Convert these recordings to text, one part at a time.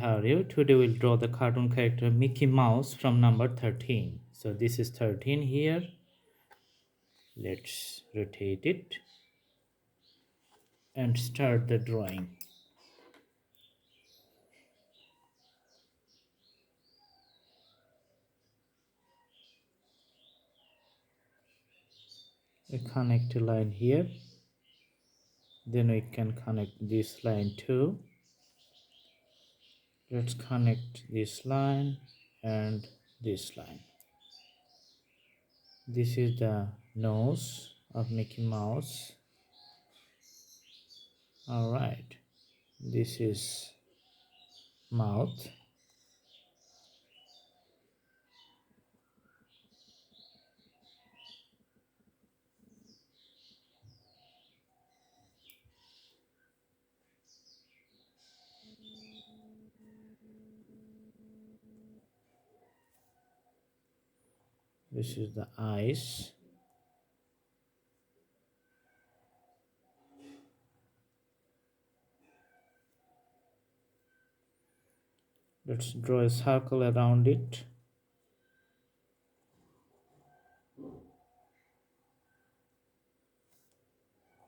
how are you? Today we'll draw the cartoon character Mickey Mouse from number 13. So this is 13 here. Let's rotate it and start the drawing. We connect a line here. Then we can connect this line too. Let's connect this line and this line. This is the nose of Mickey Mouse. Alright, this is mouth. This is the eyes. Let's draw a circle around it.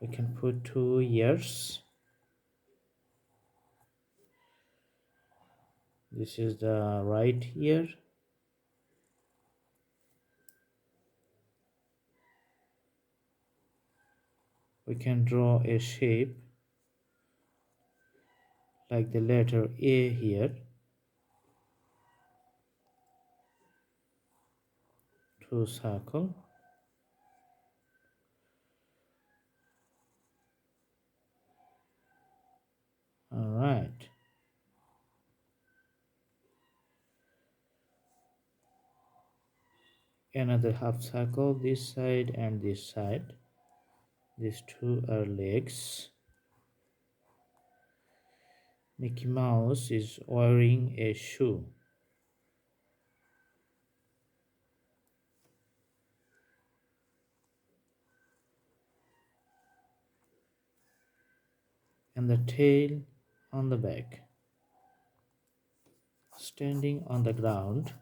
We can put 2 ears. This is the right ear. We can draw a shape like the letter A here. 2 circle. Alright. Another half circle this side and this side. These 2 are legs. Mickey Mouse is wearing a shoe. And the tail on the back. Standing on the ground.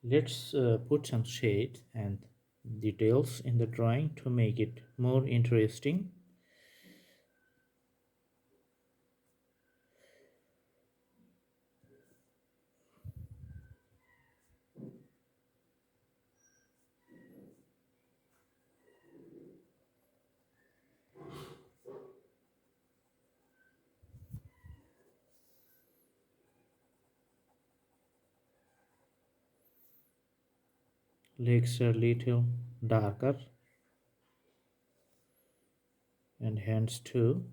Let's put some shade and details in the drawing to make it more interesting. Legs are little darker and hands too.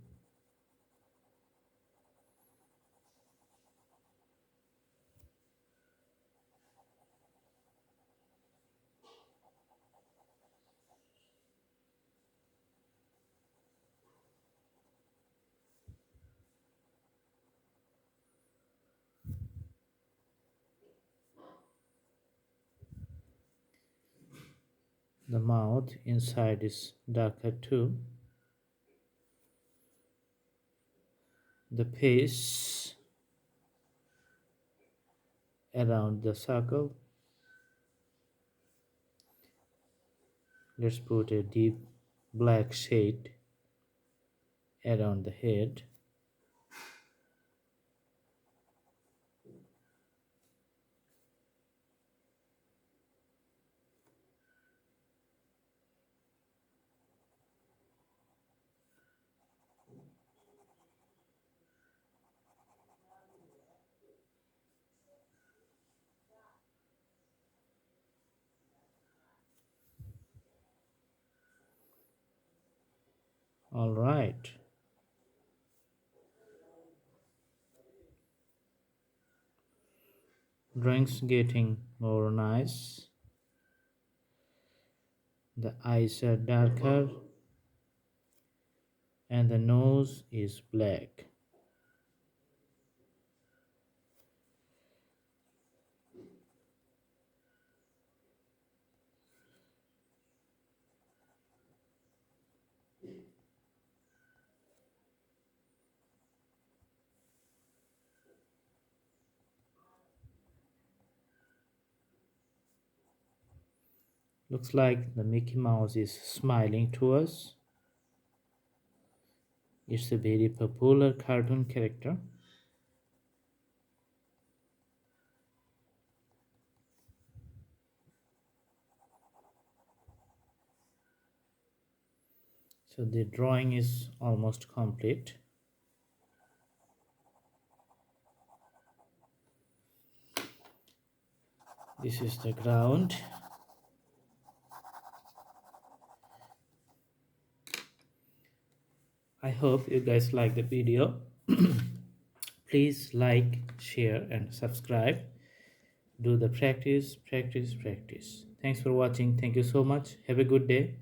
The mouth inside is darker too. The face around the circle. Let's put a deep black shade around the head. All right. Drawing's getting more nice. The eyes are darker and the nose is black. Looks like the Mickey Mouse is smiling to us. It's a very popular cartoon character. So the drawing is almost complete. This is the ground. I hope you guys like the video. Please like, share, and subscribe. Do the practice, practice, practice. Thanks for watching. Thank you so much. Have a good day.